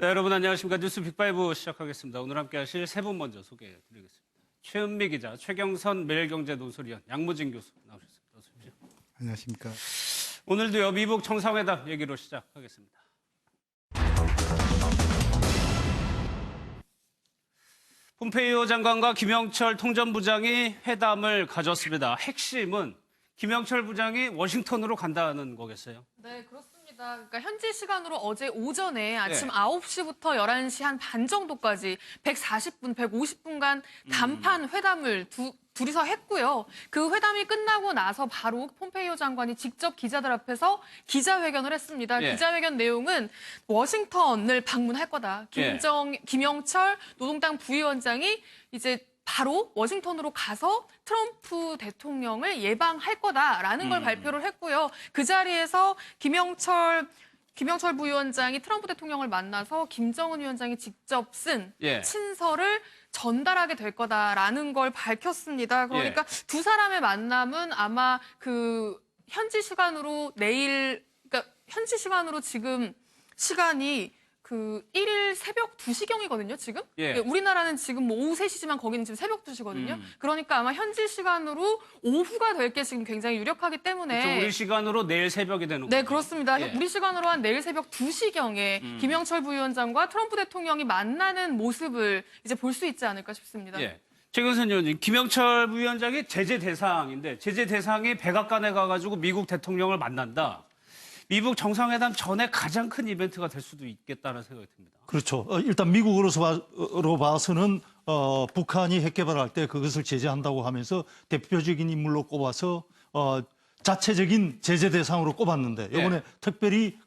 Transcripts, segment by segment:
네, 여러분 안녕하십니까. 뉴스 빅5 시작하겠습니다. 오늘 함께 하실 세 분 먼저 소개해드리겠습니다. 최은미 기자, 최경선 매일경제 논설위원, 양무진 교수 나오셨습니다. 어서 오십시오. 안녕하십니까. 오늘도요, 미북 정상회담 얘기로 시작하겠습니다. 폼페이오 장관과 김영철 통전부장이 회담을 가졌습니다. 핵심은 김영철 부장이 워싱턴으로 간다는 거겠어요? 네, 그렇습니다. 그러니까 현지 시간으로 어제 오전에 아침 네. 9시부터 11시 한 반 정도까지 140분, 150분간 단판 회담을 둘이서 했고요. 그 회담이 끝나고 나서 바로 폼페이오 장관이 직접 기자들 앞에서 기자회견을 했습니다. 예. 기자회견 내용은 워싱턴을 방문할 거다. 예. 김영철 노동당 부위원장이 이제 바로 워싱턴으로 가서 트럼프 대통령을 예방할 거다라는 걸 발표를 했고요. 그 자리에서 김영철 부위원장이 트럼프 대통령을 만나서 김정은 위원장이 직접 쓴 예. 친서를 전달하게 될 거다라는 걸 밝혔습니다. 그러니까 두 사람의 만남은 아마 그 현지 시간으로 내일, 그러니까 현지 시간으로 지금 시간이 그 1일 새벽 2시경이거든요, 지금. 예. 우리나라는 지금 뭐 오후 3시지만 거기는 지금 새벽 2시거든요. 그러니까 아마 현지 시간으로 오후가 될 게 지금 굉장히 유력하기 때문에. 그렇죠. 우리 시간으로 내일 새벽이 되는 거죠. 네, 그렇습니다. 예. 우리 시간으로 한 내일 새벽 2시경에 김영철 부위원장과 트럼프 대통령이 만나는 모습을 이제 볼 수 있지 않을까 싶습니다. 예. 최경선 의원님, 김영철 부위원장이 제재 대상인데 제재 대상이 백악관에 가가지고 미국 대통령을 만난다. 미국 정상회담 전에 가장 큰 이벤트가 될 수도 있겠다는 생각이 듭니다. 그렇죠. 일단 미국으로 봐서는 북한이 핵 개발할 때 그것을 제재한다고 하면서 대표적인 인물로 꼽아서 자체적인 제재 대상으로 꼽았는데 이번에 예. 특별히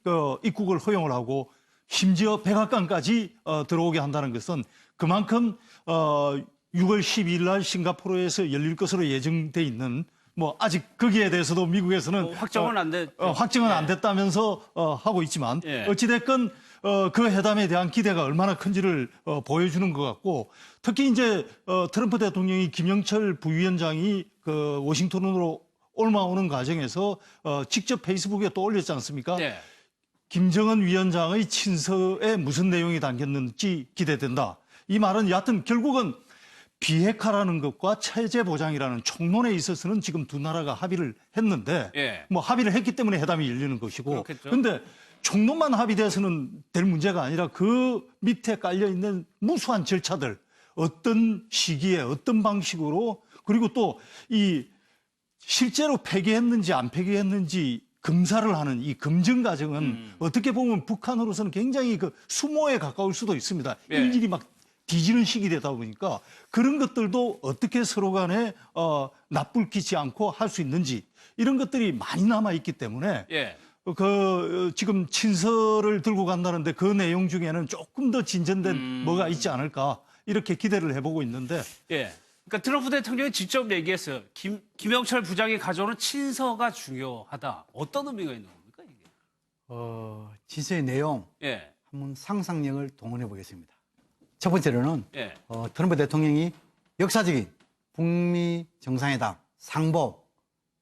입국을 허용을 하고 심지어 백악관까지 들어오게 한다는 것은 그만큼 6월 12일 날 싱가포르에서 열릴 것으로 예정돼 있는 뭐 아직 거기에 대해서도 미국에서는 확정은 안 됐죠. 확정은 예. 안 됐다면서 하고 있지만 예. 어찌됐건 그 회담에 대한 기대가 얼마나 큰지를 보여주는 것 같고 특히 이제 트럼프 대통령이 김영철 부위원장이 그 워싱턴으로 올라오는 과정에서 직접 페이스북에 또 올렸지 않습니까? 예. 김정은 위원장의 친서에 무슨 내용이 담겼는지 기대된다. 이 말은 여하튼 결국은 비핵화라는 것과 체제 보장이라는 총론에 있어서는 지금 두 나라가 합의를 했는데 예. 뭐 합의를 했기 때문에 회담이 열리는 것이고 그렇겠죠. 근데 총론만 합의돼서는 될 문제가 아니라 그 밑에 깔려 있는 무수한 절차들 어떤 시기에 어떤 방식으로 그리고 또 이 실제로 폐기했는지 안 폐기했는지 검사를 하는 이 검증 과정은 어떻게 보면 북한으로서는 굉장히 그 수모에 가까울 수도 있습니다. 예. 일일이 막 뒤지는 식이 되다 보니까 그런 것들도 어떻게 서로 간에 납불 끼치 않고 할 수 있는지 이런 것들이 많이 남아 있기 때문에 예. 지금 친서를 들고 간다는데 그 내용 중에는 조금 더 진전된 뭐가 있지 않을까 이렇게 기대를 해보고 있는데 예. 그러니까 트럼프 대통령이 직접 얘기했어요. 김영철 부장이 가져오는 친서가 중요하다. 어떤 의미가 있는 겁니까, 이게? 진서의 내용 예. 한번 상상력을 동원해 보겠습니다. 첫 번째로는 예. 트럼프 대통령이 역사적인 북미 정상회담 상보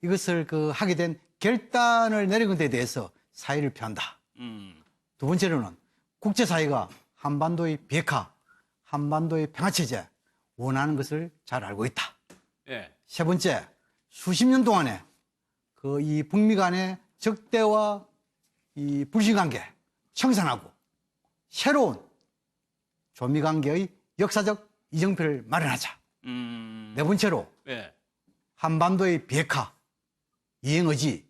이것을 하게 된 결단을 내린 것에 대해서 사의를 표한다. 두 번째로는 국제사회가 한반도의 비핵화, 한반도의 평화체제 원하는 것을 잘 알고 있다. 예. 세 번째, 수십 년 동안에 이 북미 간의 적대와 이 불신관계 청산하고 새로운 조미 관계의 역사적 이정표를 마련하자. 네 번째로 예. 한반도의 비핵화, 이행의지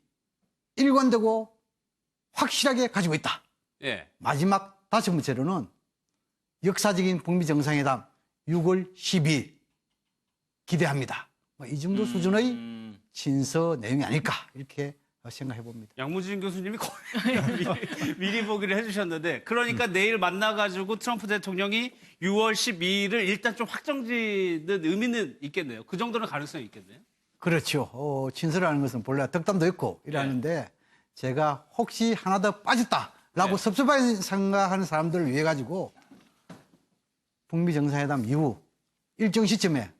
일관되고 확실하게 가지고 있다. 예. 마지막 다섯 번째로는 역사적인 북미 정상회담 6월 12일 기대합니다. 이 정도 수준의 친서 내용이 아닐까 이렇게 생각해 봅니다. 양무진 교수님이 거의 미리 보기를 해주셨는데 그러니까 내일 만나가지고 트럼프 대통령이 6월 12일을 일단 좀 확정짓는 의미는 있겠네요. 그 정도는 가능성이 있겠네요. 그렇죠. 친서라는 것은 본래 덕담도 있고 이러는데 제가 혹시 하나 더 빠졌다라고 섭섭하게 생각하는 사람들을 위해 가지고 북미 정상회담 이후 일정 시점에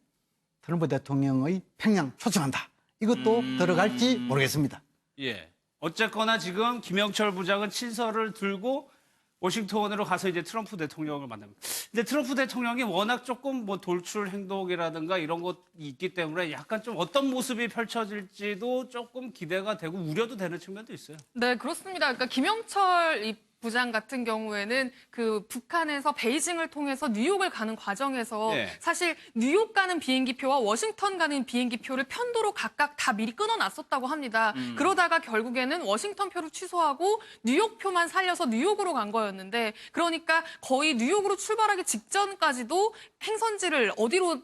트럼프 대통령의 평양 초청한다. 이것도 들어갈지 모르겠습니다. 예. 어쨌거나 지금 김영철 부장은 친서를 들고 워싱턴으로 가서 이제 트럼프 대통령을 만납니다. 근데 트럼프 대통령이 워낙 조금 뭐 돌출 행동이라든가 이런 것이 있기 때문에 약간 좀 어떤 모습이 펼쳐질지도 조금 기대가 되고 우려도 되는 측면도 있어요. 네, 그렇습니다. 그러니까 김영철 이 부장 같은 경우에는 그 북한에서 베이징을 통해서 뉴욕을 가는 과정에서 네. 사실 뉴욕 가는 비행기표와 워싱턴 가는 비행기표를 편도로 각각 다 미리 끊어놨었다고 합니다. 그러다가 결국에는 워싱턴 표를 취소하고 뉴욕 표만 살려서 뉴욕으로 간 거였는데, 그러니까 거의 뉴욕으로 출발하기 직전까지도 행선지를 어디로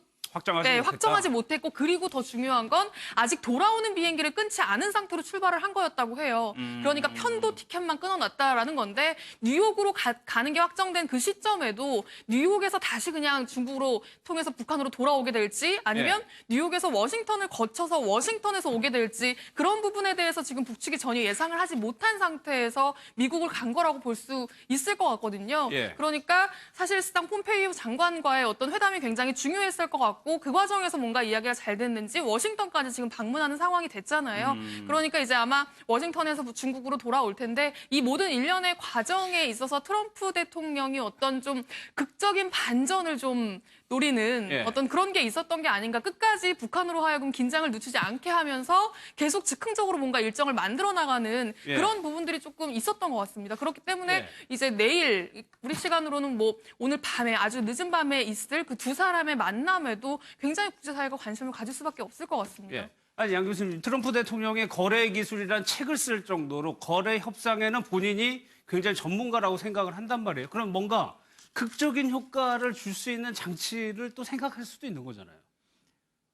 확정하지 못했고, 그리고 더 중요한 건 아직 돌아오는 비행기를 끊지 않은 상태로 출발을 한 거였다고 해요. 그러니까 편도 티켓만 끊어놨다라는 건데, 뉴욕으로 가는 게 확정된 그 시점에도 뉴욕에서 다시 그냥 중국으로 통해서 북한으로 돌아오게 될지, 아니면 뉴욕에서 워싱턴을 거쳐서 워싱턴에서 오게 될지, 그런 부분에 대해서 지금 북측이 전혀 예상을 하지 못한 상태에서 미국을 간 거라고 볼 수 있을 것 같거든요. 그러니까 사실상 폼페이오 장관과의 어떤 회담이 굉장히 중요했을 것 같고, 그 과정에서 뭔가 이야기가 잘 됐는지 워싱턴까지 지금 방문하는 상황이 됐잖아요. 그러니까 이제 아마 워싱턴에서 중국으로 돌아올 텐데, 이 모든 일련의 과정에 있어서 트럼프 대통령이 어떤 좀 극적인 반전을 좀 노리는 어떤 그런 게 있었던 게 아닌가. 끝까지 북한으로 하여금 긴장을 늦추지 않게 하면서 계속 즉흥적으로 뭔가 일정을 만들어 나가는 그런 부분들이 조금 있었던 것 같습니다. 그렇기 때문에 이제 내일 우리 시간으로는 뭐 오늘 밤에, 아주 늦은 밤에 있을 그 두 사람의 만남에도 굉장히 국제사회가 관심을 가질 수밖에 없을 것 같습니다. 아니, 양 교수님, 트럼프 대통령의 거래 기술이란 책을 쓸 정도로 거래 협상에는 본인이 굉장히 전문가라고 생각을 한단 말이에요. 그럼 뭔가 극적인 효과를 줄 수 있는 장치를 또 생각할 수도 있는 거잖아요.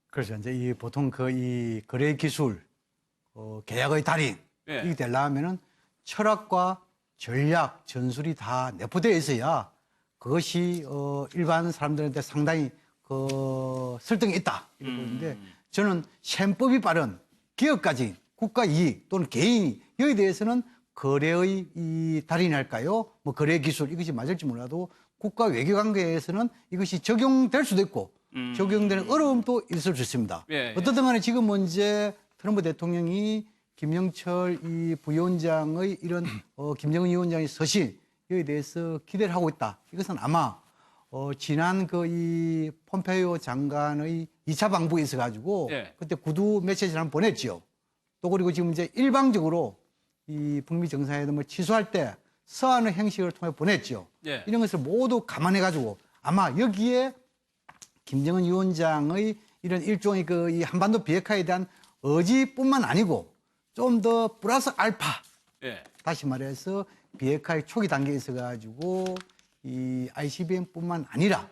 그래서 이제 이 보통 이 거래 기술, 계약의 달인, 이게 되려면은 철학과 전략, 전술이 다 내포되어 있어야 그것이 일반 사람들한테 상당히 설득이 있다 이런 건데, 저는 셈법이 빠른 기업가진, 국가 이익 또는 개인이 여기에 대해서는 거래의 이 달인할까요? 뭐 거래 기술 이것이 맞을지 몰라도 국가 외교 관계에서는 이것이 적용될 수도 있고 적용되는 어려움도 있을 수 있습니다. 어떻든 간에 지금 문제 트럼프 대통령이 김영철 이 부위원장의 이런 김정은 위원장의 서신 여기에 대해서 기대를 하고 있다. 이것은 아마 지난 이 폼페이오 장관의 2차 방북에 있어가지고 그때 구두 메시지를 한번 보냈죠. 또 그리고 지금 이제 일방적으로 이 북미 정상회담을 취소할 때 서한의 형식을 통해 보냈죠. 이런 것을 모두 감안해가지고 아마 여기에 김정은 위원장의 이런 일종의 이 한반도 비핵화에 대한 의지뿐만 아니고 좀 더 플러스 알파, 다시 말해서 비핵화의 초기 단계에 있어가지고 이 ICBM뿐만 아니라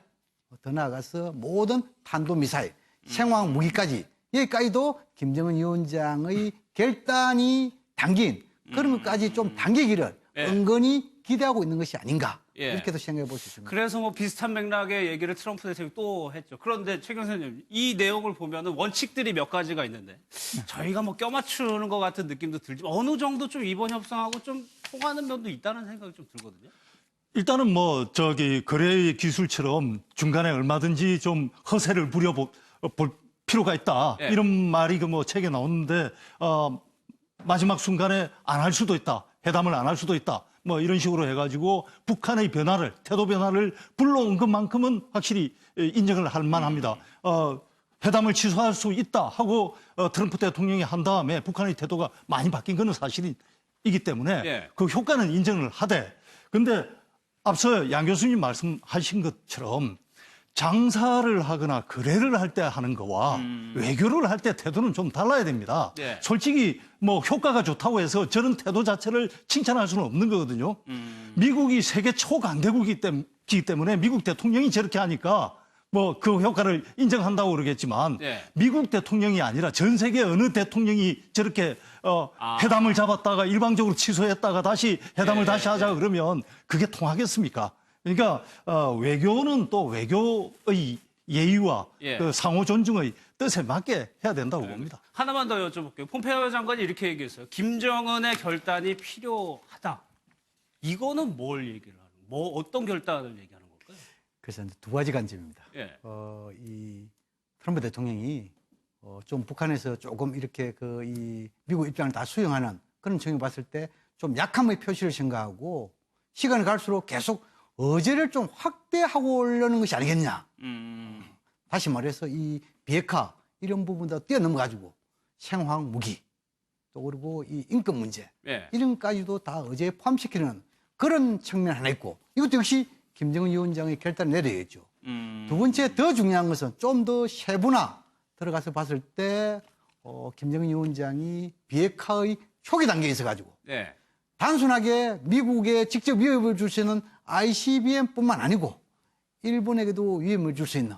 더 나아가서 모든 탄도미사일, 생화학 무기까지 여기까지도 김정은 위원장의 결단이 담긴 그런 것까지 좀 당기기를 은근히 기대하고 있는 것이 아닌가 이렇게도 생각해 볼 수 있습니다. 그래서 뭐 비슷한 맥락의 얘기를 트럼프 대통령이 또 했죠. 그런데 최 교수님, 이 내용을 보면은 원칙들이 몇 가지가 있는데 저희가 뭐 껴맞추는 것 같은 느낌도 들지만 어느 정도 좀 이번 협상하고 좀 통하는 면도 있다는 생각이 좀 들거든요. 일단은 뭐 거래 기술처럼 중간에 얼마든지 좀 허세를 부려볼 필요가 있다. 이런 말이 뭐 책에 나오는데 마지막 순간에 안 할 수도 있다. 회담을 안 할 수도 있다. 뭐 이런 식으로 해가지고 북한의 변화를, 태도 변화를 불러온 것만큼은 확실히 인정을 할 만합니다. 회담을 취소할 수 있다 하고 트럼프 대통령이 한 다음에 북한의 태도가 많이 바뀐 건 사실이기 때문에 그 효과는 인정을 하되, 근데 앞서 양 교수님 말씀하신 것처럼 장사를 하거나 거래를 할 때 하는 거와 외교를 할 때 태도는 좀 달라야 됩니다. 솔직히 뭐 효과가 좋다고 해서 저런 태도 자체를 칭찬할 수는 없는 거거든요. 미국이 세계 초강대국이기 때문에 미국 대통령이 저렇게 하니까 뭐 그 효과를 인정한다고 그러겠지만 미국 대통령이 아니라 전 세계 어느 대통령이 저렇게 회담을 잡았다가 일방적으로 취소했다가 다시 회담을 다시 하자 그러면 그게 통하겠습니까? 그러니까 외교는 또 외교의 예의와 그 상호 존중의 뜻에 맞게 해야 된다고 봅니다. 하나만 더 여쭤볼게요. 폼페이오 장관이 이렇게 얘기했어요. 김정은의 결단이 필요하다. 이거는 뭘 얘기를 하는 거예요? 뭐 어떤 결단을 얘기하는 걸까요? 그래서 이제 두 가지 관점입니다. 이 트럼프 대통령이 좀 북한에서 조금 이렇게 이 미국 입장을 다 수용하는 그런 측면을 봤을 때 좀 약함의 표시를 생각하고 시간이 갈수록 계속 어제를 좀 확대하고 오려는 것이 아니겠냐. 다시 말해서 이 비핵화 이런 부분도 뛰어넘어가지고 생화학 무기 또 그리고 이 인권 문제 예. 이런까지도 다 어제에 포함시키는 그런 측면 하나 있고 이것도 역시 김정은 위원장의 결단을 내려야죠. 두 번째 더 중요한 것은 좀 더 세분화 들어가서 봤을 때 김정은 위원장이 비핵화의 초기 단계에 있어가지고 예. 단순하게 미국에 직접 위협을 줄 수 있는 ICBM뿐만 아니고 일본에게도 위협을 줄 수 있는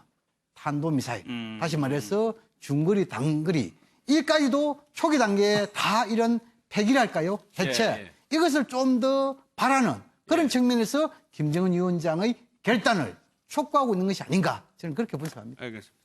탄도미사일, 다시 말해서 중거리, 단거리 이까지도 초기 단계에 다 이런 폐기랄까요? 해체. 예. 이것을 좀 더 바라는 그런 측면에서 김정은 위원장의 결단을 촉구하고 있는 것이 아닌가 저는 그렇게 분석합니다. 알겠습니다.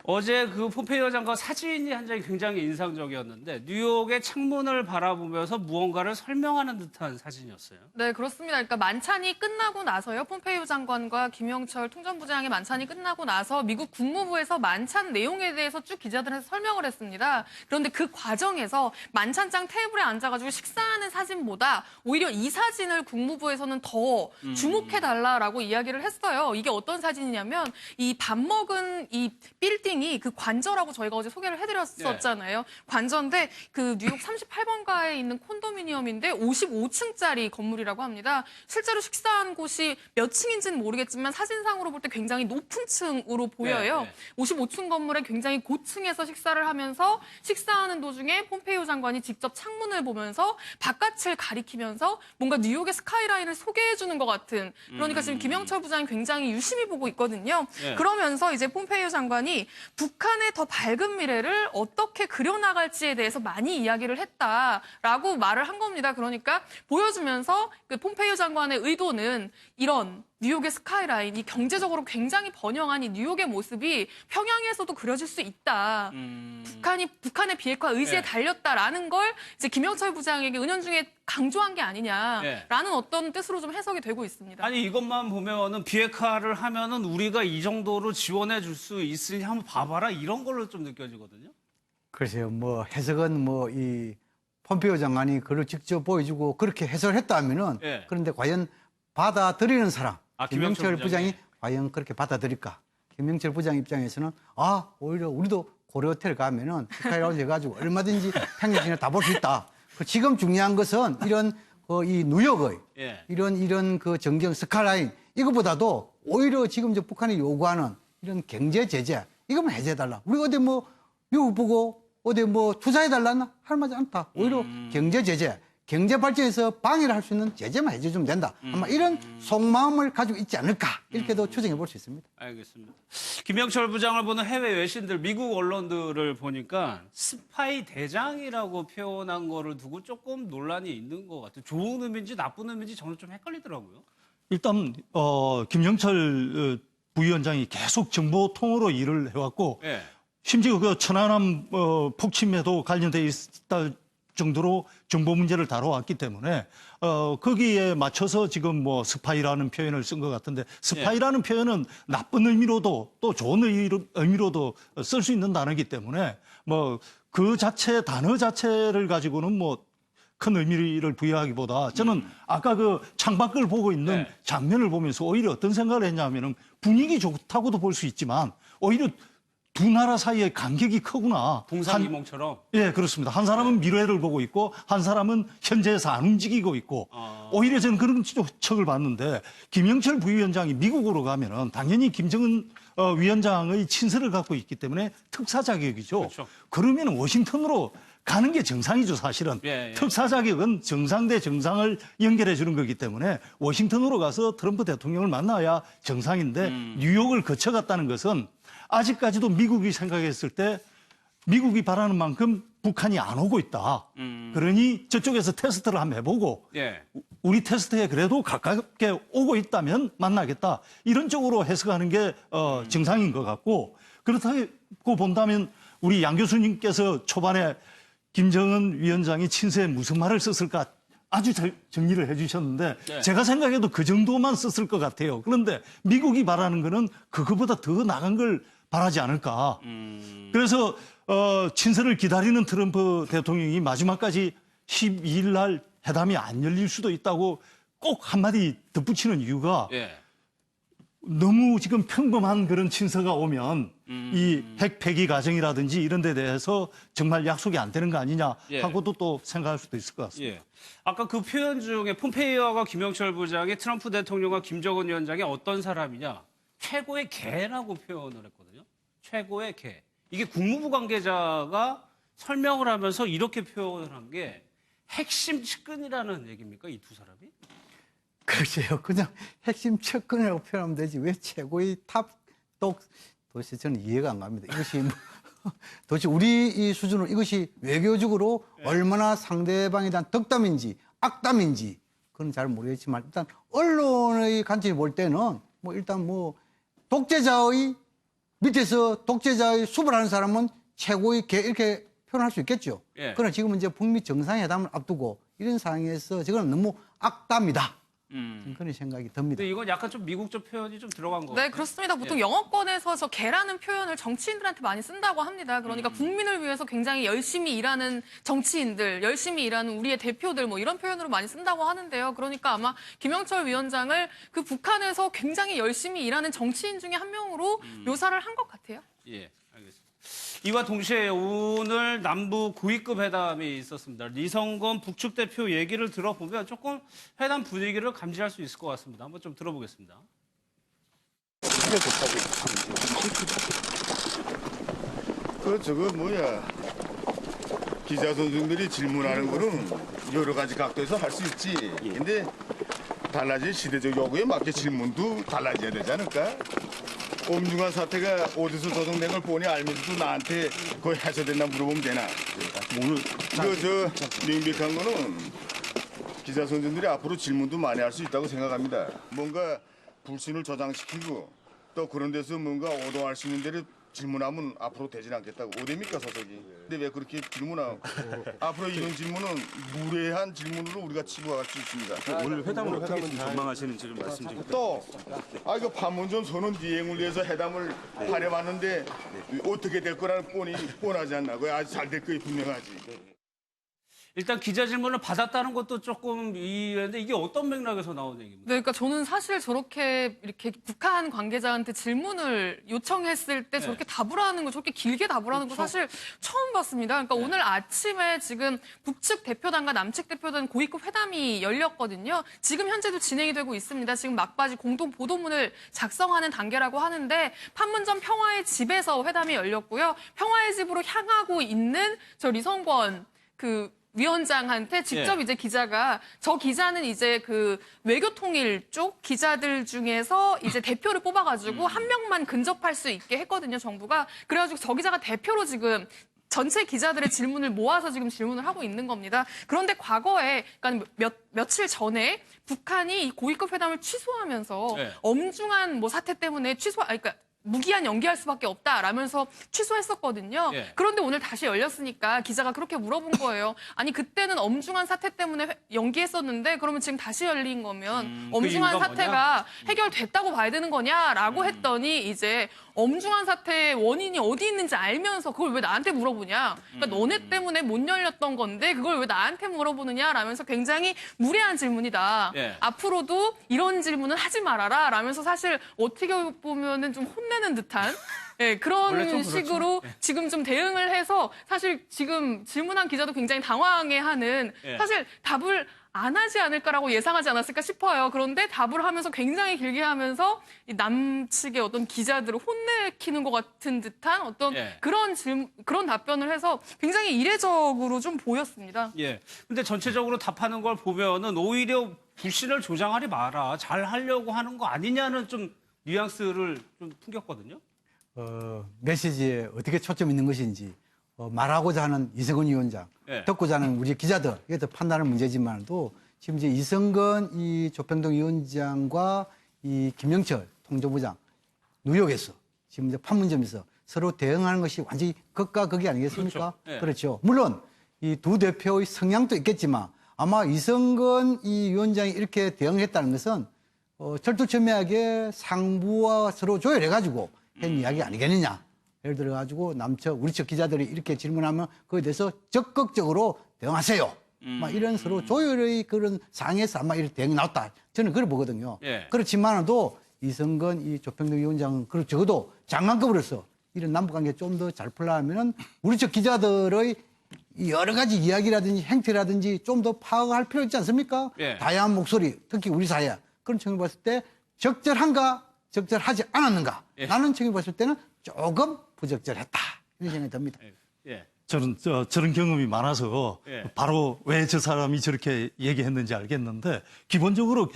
어제 그 폼페이오 장관 사진이 한 장이 굉장히 인상적이었는데 뉴욕의 창문을 바라보면서 무언가를 설명하는 듯한 사진이었어요. 네, 그렇습니다. 그러니까 만찬이 끝나고 나서요. 폼페이오 장관과 김영철 통전부장의 만찬이 끝나고 나서 미국 국무부에서 만찬 내용에 대해서 쭉 기자들한테 설명을 했습니다. 그런데 그 과정에서 만찬장 테이블에 앉아가지고 식사하는 사진보다 오히려 이 사진을 국무부에서는 더 주목해달라라고 이야기를 했어요. 이게 어떤 사진이냐면 이 밥 먹은 이 빌딩이 그 관저라고 저희가 어제 소개를 해드렸었잖아요. 관저인데 그 뉴욕 38번가에 있는 콘도미니엄인데 55층짜리 건물이라고 합니다. 실제로 식사한 곳이 몇 층인지는 모르겠지만 사진상으로 볼 때 굉장히 높은 층으로 보여요. 55층 건물에 굉장히 고층에서 식사를 하면서 식사하는 도중에 폼페이오 장관이 직접 창문을 보면서 바깥을 가리키면서 뭔가 뉴욕의 스카이라인을 소개해주는 것 같은 그러니까 지금 김영철 부장이 굉장히 유심히 보고 있거든요. 그러면서 이제 폼페이오 장관이 북한의 더 밝은 미래를 어떻게 그려나갈지에 대해서 많이 이야기를 했다라고 말을 한 겁니다. 그러니까 보여주면서 그 폼페이오 장관의 의도는 이런 뉴욕의 스카이라인, 이 경제적으로 굉장히 번영한 이 뉴욕의 모습이 평양에서도 그려질 수 있다. 북한의 비핵화 의지에 달렸다라는 걸 이제 김영철 부장에게 은연중에 강조한 게 아니냐라는 어떤 뜻으로 좀 해석이 되고 있습니다. 아니 이것만 보면은 비핵화를 하면은 우리가 이 정도로 지원해 줄 수 있으니 한번 봐봐라 이런 걸로 좀 느껴지거든요. 글쎄요, 뭐 해석은 뭐 이 폼페이오 장관이 그걸 직접 보여주고 그렇게 해석을 했다면은 그런데 과연 받아들이는 사람, 김영철 부장이 과연 그렇게 받아들일까? 김영철 부장 입장에서는 오히려 우리도 고려호텔 가면은 스카이라운지 해가지고 얼마든지 평양시내 다 볼 수 있다. 지금 중요한 것은 이런 이 뉴욕의 이런 그 정경 스카이라인 이것보다도 오히려 지금 저 북한이 요구하는 이런 경제 제재 이것만 해제해달라. 우리 어디 뭐 미국 보고 어디 뭐 투자해달라나 할 만하지 않다. 오히려 경제 제재, 경제 발전에서 방해를 할 수 있는 제재만 해줘주면 된다. 아마 이런 속마음을 가지고 있지 않을까 이렇게도 추정해 볼 수 있습니다. 알겠습니다. 김영철 부장을 보는 해외 외신들, 미국 언론들을 보니까 스파이 대장이라고 표현한 거를 두고 조금 논란이 있는 것 같아요. 좋은 의미인지 나쁜 의미인지 저는 좀 헷갈리더라고요. 일단 김영철 부위원장이 계속 정보 통으로 일을 해왔고 심지어 그 천안함 폭침에도 관련돼 있다 정도로 정보 문제를 다뤄왔기 때문에 거기에 맞춰서 지금 뭐 스파이라는 표현을 쓴 것 같은데 스파이라는 표현은 나쁜 의미로도 또 좋은 의미로도 쓸 수 있는 단어이기 때문에 뭐 그 자체 단어 자체를 가지고는 뭐 큰 의미를 부여하기보다 저는 아까 그 창밖을 보고 있는 장면을 보면서 오히려 어떤 생각을 했냐면은 분위기 좋다고도 볼 수 있지만 오히려 두 나라 사이의 간격이 크구나. 동상이몽처럼. 예, 그렇습니다. 한 사람은 미래를 보고 있고 한 사람은 현재에서 안 움직이고 있고 오히려 저는 그런 척을 봤는데 김영철 부위원장이 미국으로 가면은 당연히 김정은 위원장의 친서를 갖고 있기 때문에 특사 자격이죠. 그렇죠. 그러면 워싱턴으로 가는 게 정상이죠, 사실은. 특사 자격은 정상 대 정상을 연결해 주는 거기 때문에 워싱턴으로 가서 트럼프 대통령을 만나야 정상인데 뉴욕을 거쳐갔다는 것은 아직까지도 미국이 생각했을 때 미국이 바라는 만큼 북한이 안 오고 있다. 그러니 저쪽에서 테스트를 한번 해보고 우리 테스트에 그래도 가깝게 오고 있다면 만나겠다. 이런 쪽으로 해석하는 게 정상인 것 같고 그렇다고 본다면 우리 양 교수님께서 초반에 김정은 위원장이 친서에 무슨 말을 썼을까 아주 잘 정리를 해주셨는데 제가 생각해도 그 정도만 썼을 것 같아요. 그런데 미국이 바라는 거는 그거보다 더 나간 걸 바라지 않을까. 그래서 친서를 기다리는 트럼프 대통령이 마지막까지 12일 날 회담이 안 열릴 수도 있다고 꼭 한마디 덧붙이는 이유가 예. 너무 지금 평범한 그런 친서가 오면 이 핵 폐기 과정이라든지 이런 데 대해서 정말 약속이 안 되는 거 아니냐 예. 하고도 또 생각할 수도 있을 것 같습니다. 예. 아까 그 표현 중에 폼페이오와 김영철 부장이 트럼프 대통령과 김정은 위원장이 어떤 사람이냐? 최고의 개라고 표현을 했거든요. 최고의 개. 이게 국무부 관계자가 설명을 하면서 이렇게 표현을 한 게 핵심 측근이라는 얘기입니까? 이 두 사람이? 글쎄요. 그냥 핵심 측근이라고 표현하면 되지. 왜 최고의 탑독 도대체 저는 이해가 안 갑니다. 이것이 뭐, 도대체 우리 이 수준으로 이것이 외교적으로 얼마나 상대방에 대한 덕담인지 악담인지 그건 잘 모르겠지만 일단 언론의 관점이 볼 때는 뭐 일단 뭐 독재자의 밑에서 독재자의 수발하는 사람은 최고의 개 이렇게 표현할 수 있겠죠. 예. 그러나 지금은 이제 북미 정상회담을 앞두고 이런 상황에서 저거는 너무 악담이다. 그런 생각이 듭니다. 근데 이건 약간 좀 미국적 표현이 좀 들어간 거 네, 같아요. 그렇습니다. 보통 예. 영어권에서 저 개라는 표현을 정치인들한테 많이 쓴다고 합니다. 그러니까 국민을 위해서 굉장히 열심히 일하는 정치인들, 열심히 일하는 우리의 대표들 뭐 이런 표현으로 많이 쓴다고 하는데요. 그러니까 아마 김영철 위원장을 그 북한에서 굉장히 열심히 일하는 정치인 중에 한 명으로 묘사를 한 것 같아요. 예, 알겠습니다. 이와 동시에 오늘 남북 고위급 회담이 있었습니다. 리성건 북측 대표 얘기를 들어보면 조금 회담 분위기를 감지할 수 있을 것 같습니다. 한번 좀 들어보겠습니다. 저거 뭐야? 기자 선생들이 질문하는 거는 여러 가지 각도에서 할 수 있지. 근데 달라진 시대적 요구에 맞게 질문도 달라져야 되지 않을까? 엄중한 사태가 어디서 조성된 걸 뻔히 알면서도 나한테 그거 해소됐나 물어보면 되나? 오늘 저 명백한 거는 기자 선생들이 앞으로 질문도 많이 할 수 있다고 생각합니다. 뭔가 불신을 저장시키고 또 그런 데서 뭔가 오도할 수 있는 데를 질문하면 앞으로 되진 않겠다고. 어디입니까 서석이? 근데 왜 그렇게 질문하고 앞으로 이런 질문은 무례한 질문으로 우리가 치부할 수 있습니다. 오늘 회담을 어떻게 좀 전망하시는지 좀 말씀 좀 또 이거 판문점 선언 이행을 위해서 회담을 하려봤는데 어떻게 될 거라는 뻔하지 않나? 그거 아주 잘 될 거이 분명하지. 일단 기자 질문을 받았다는 것도 조금 이해인데 이게 어떤 맥락에서 나온 얘기입니까? 네, 그러니까 저는 사실 저렇게 이렇게 북한 관계자한테 질문을 요청했을 때 저렇게 답을 하는 거, 저렇게 길게 답을 하는 거 사실 처음 봤습니다. 그러니까 오늘 아침에 지금 북측 대표단과 남측 대표단 고위급 회담이 열렸거든요. 지금 현재도 진행이 되고 있습니다. 지금 막바지 공동 보도문을 작성하는 단계라고 하는데 판문점 평화의 집에서 회담이 열렸고요. 평화의 집으로 향하고 있는 저 리성권 위원장한테 직접 예. 이제 기자가 저 기자는 이제 그 외교통일 쪽 기자들 중에서 이제 대표를 뽑아가지고 한 명만 근접할 수 있게 했거든요, 정부가. 그래가지고 저 기자가 대표로 지금 전체 기자들의 질문을 모아서 지금 질문을 하고 있는 겁니다. 그런데 과거에, 그러니까 며칠 전에 북한이 이 고위급 회담을 취소하면서 네. 엄중한 뭐 사태 때문에 그러니까 무기한 연기할 수밖에 없다라면서 취소했었거든요. 예. 그런데 오늘 다시 열렸으니까 기자가 그렇게 물어본 거예요. 아니 그때는 엄중한 사태 때문에 연기했었는데 그러면 지금 다시 열린 거면 그 엄중한 이유가 사태가 해결됐다고 봐야 되는 거냐라고 했더니 이제 엄중한 사태의 원인이 어디 있는지 알면서 그걸 왜 나한테 물어보냐. 그러니까 너네 때문에 못 열렸던 건데 그걸 왜 나한테 물어보느냐라면서 굉장히 무례한 질문이다. 예. 앞으로도 이런 질문은 하지 말아라 라면서 사실 어떻게 보면은 좀 혼내는 듯한 예, 원래 그런 좀 식으로 지금 좀 대응을 해서 사실 지금 질문한 기자도 굉장히 당황해하는 예. 사실 답을 안 하지 않을까라고 예상하지 않았을까 싶어요. 그런데 답을 하면서 굉장히 길게 하면서 이 남측의 어떤 기자들을 혼내키는 것 같은 듯한 어떤 예. 그런 답변을 해서 굉장히 이례적으로 좀 보였습니다. 예. 근데 전체적으로 답하는 걸 보면은 오히려 불신을 조장하지 마라. 잘 하려고 하는 거 아니냐는 좀 뉘앙스를 좀 풍겼거든요. 메시지에 어떻게 초점 있는 것인지 말하고자 하는 이성근 위원장, 예. 듣고자 하는 우리 기자들 이게 더 판단하는 문제지만도 지금 이제 이성근 이 조평동 위원장과 이 김영철 통조부장 뉴욕에서 지금 이제 판문점에서 서로 대응하는 것이 완전히 극과 극이 아니겠습니까? 그렇죠. 예. 그렇죠. 물론 이 두 대표의 성향도 있겠지만 아마 이성근 이 위원장이 이렇게 대응했다는 것은 철두철미하게 상부와 서로 조율해가지고 한 이야기 아니겠느냐. 예를 들어가지고 우리 측 기자들이 이렇게 질문하면 그에 대해서 적극적으로 대응하세요. 막 이런 서로 조율의 그런 상에서 아마 이런 대응이 나왔다. 저는 그걸 보거든요. 예. 그렇지만도 이성근 이 조평동 위원장 그리고 적어도 장관급으로서 이런 남북관계 좀 더 잘 풀려면은 우리 쪽 기자들의 이 여러 가지 이야기라든지 행태라든지 좀 더 파악할 필요 있지 않습니까? 예. 다양한 목소리, 특히 우리 사회 그런 측면을 봤을 때 적절한가, 적절하지 않았는가? 예. 라는 측면을 봤을 때는 조금 부적절했다 이런 생각이 듭니다. 예. 저는 저런 경험이 많아서 예. 바로 왜 저 사람이 저렇게 얘기했는지 알겠는데 기본적으로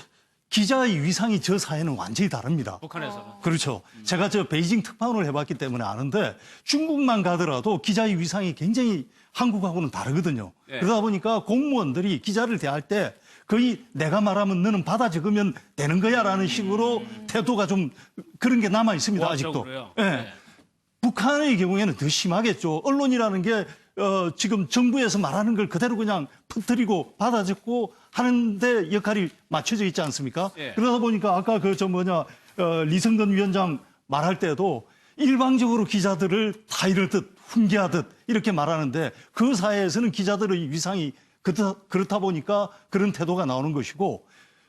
기자의 위상이 저 사회는 완전히 다릅니다. 북한에서는. 그렇죠. 제가 저 베이징 특파원을 해봤기 때문에 아는데 중국만 가더라도 기자의 위상이 굉장히 한국하고는 다르거든요. 예. 그러다 보니까 공무원들이 기자를 대할 때 거의 내가 말하면 너는 받아 적으면 되는 거야라는 식으로 태도가 좀 그런 게 남아 있습니다. 아직도. 우아적으로요? 예. 네. 북한의 경우에는 더 심하겠죠. 언론이라는 게 지금 정부에서 말하는 걸 그대로 그냥 퍼뜨리고 받아 적고 하는데 역할이 맞춰져 있지 않습니까? 예. 그러다 보니까 아까 리성근 위원장 말할 때도 일방적으로 기자들을 다 이렇듯 훈계하듯 이렇게 말하는데 그 사회에서는 기자들의 위상이 그렇다 보니까 그런 태도가 나오는 것이고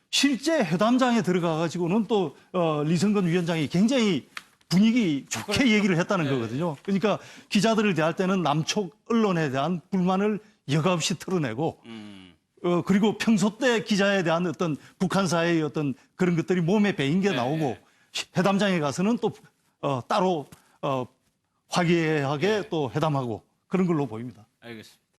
실제 회담장에 들어가 가지고는 또 리성근 위원장이 굉장히 분위기 좋게 얘기를 했다는 거거든요. 그러니까 기자들을 대할 때는 남쪽 언론에 대한 불만을 여과 없이 털어내고 그리고 평소 때 기자에 대한 어떤 북한 사회의 어떤 그런 것들이 몸에 배인 게 나오고 회담장에 가서는 또 따로 화기애애하게 또 회담하고 그런 걸로 보입니다. 알겠습니다.